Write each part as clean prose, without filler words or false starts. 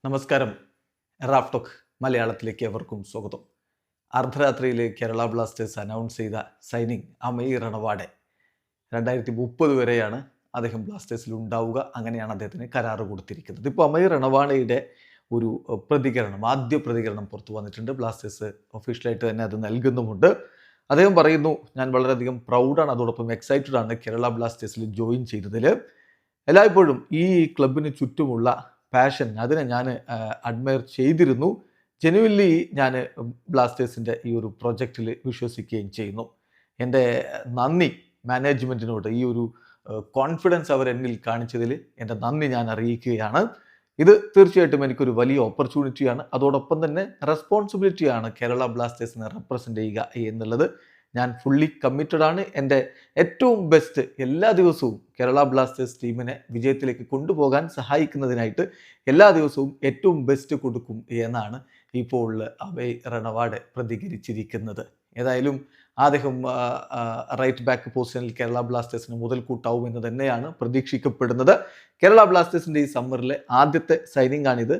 നമസ്കാരം. റാഫ്ടോക്ക് മലയാളത്തിലേക്ക് എവർക്കും സ്വാഗതം. അർദ്ധരാത്രിയിൽ കേരള ബ്ലാസ്റ്റേഴ്സ് അനൗൺസ് ചെയ്ത സൈനിങ് അമയ് റണവാഡെ 2030 വരെയാണ് അദ്ദേഹം ബ്ലാസ്റ്റേഴ്സിൽ ഉണ്ടാവുക. അങ്ങനെയാണ് അദ്ദേഹത്തിന് കരാറ് കൊടുത്തിരിക്കുന്നത്. ഇപ്പോൾ അമയ് റണവാഡയുടെ ഒരു ആദ്യ പ്രതികരണം പുറത്തു വന്നിട്ടുണ്ട്. ബ്ലാസ്റ്റേഴ്സ് ഒഫീഷ്യലായിട്ട് തന്നെ അത് നൽകുന്നുമുണ്ട്. അദ്ദേഹം പറയുന്നു, ഞാൻ വളരെയധികം പ്രൗഡാണ്, അതോടൊപ്പം എക്സൈറ്റഡ് ആണ് കേരള ബ്ലാസ്റ്റേഴ്സിൽ ജോയിൻ ചെയ്തതിൽ. എല്ലായ്പ്പോഴും ഈ ക്ലബിന് ചുറ്റുമുള്ള പാഷൻ അതിനെ ഞാൻ അഡ്മയർ ചെയ്തിരുന്നു. ജെനുവിൻലി ഞാൻ ബ്ലാസ്റ്റേഴ്സിൻ്റെ ഈ ഒരു പ്രൊജക്റ്റിൽ വിശ്വസിക്കുകയും ചെയ്യുന്നു. എൻ്റെ നന്ദി മാനേജ്മെൻറ്റിനോട്, ഈ ഒരു കോൺഫിഡൻസ് അവർ എന്നിൽ കാണിച്ചതിൽ എൻ്റെ നന്ദി ഞാൻ അറിയിക്കുകയാണ്. ഇത് തീർച്ചയായിട്ടും എനിക്കൊരു വലിയ ഓപ്പർച്യൂണിറ്റിയാണ്, അതോടൊപ്പം തന്നെ റെസ്പോൺസിബിലിറ്റിയാണ് കേരള ബ്ലാസ്റ്റേഴ്സിനെ റെപ്രസെൻ്റ് ചെയ്യുക എന്നുള്ളത്. ഞാൻ ഫുള്ളി കമ്മിറ്റഡ് ആണ്. എൻ്റെ ഏറ്റവും ബെസ്റ്റ് എല്ലാ ദിവസവും കേരള ബ്ലാസ്റ്റേഴ്സ് ടീമിനെ വിജയത്തിലേക്ക് കൊണ്ടുപോകാൻ സഹായിക്കുന്നതിനായിട്ട് എല്ലാ ദിവസവും ഏറ്റവും ബെസ്റ്റ് കൊടുക്കും എന്നാണ് ഇപ്പോൾ അമയ് റണവാഡെ പ്രതികരിച്ചിരിക്കുന്നത്. ഏതായാലും അദ്ദേഹം റൈറ്റ് ബാക്ക് പൊസിഷനിൽ കേരള ബ്ലാസ്റ്റേഴ്സിന് മുതൽക്കൂട്ടാവും എന്ന് തന്നെയാണ് പ്രതീക്ഷിക്കപ്പെടുന്നത്. കേരള ബ്ലാസ്റ്റേഴ്സിൻ്റെ ഈ സമ്മറിലെ ആദ്യത്തെ സൈനിങ് ആണിത്.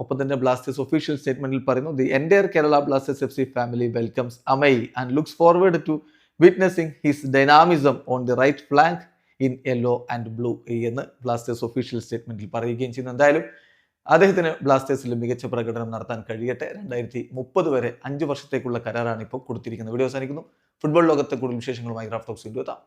ഒപ്പം തന്നെ ബ്ലാസ്റ്റേഴ്സ് ഒഫീഷ്യൽ സ്റ്റേറ്റ്മെന്റിൽ പറയുന്നു, the entire Kerala Blasters FC family welcomes Amay and looks forward to witnessing his dynamism on the right flank in yellow and blue എന്ന് ബ്ലാസ്റ്റേഴ്സ് ഒഫീഷ്യൽ സ്റ്റേറ്റ്മെന്റിൽ പറയുകയും ചെയ്യുന്നു. എന്തായാലും അദ്ദേഹത്തിന് ബ്ലാസ്റ്റേഴ്സിൽ മികച്ച പ്രകടനം നടത്താൻ കഴിയട്ടെ. 2030 വരെ 5 വർഷത്തേക്കുള്ള കരാറാണ് ഇപ്പോൾ കൊടുത്തിരിക്കുന്നത്. വീഡിയോ അവസാനിക്കുന്നു. ഫുട്ബോൾ ലോകത്തെ കൂടുതൽ വിശേഷങ്ങളുമായി റാഫ്ടോക്സ് വീണ്ടും എത്താം.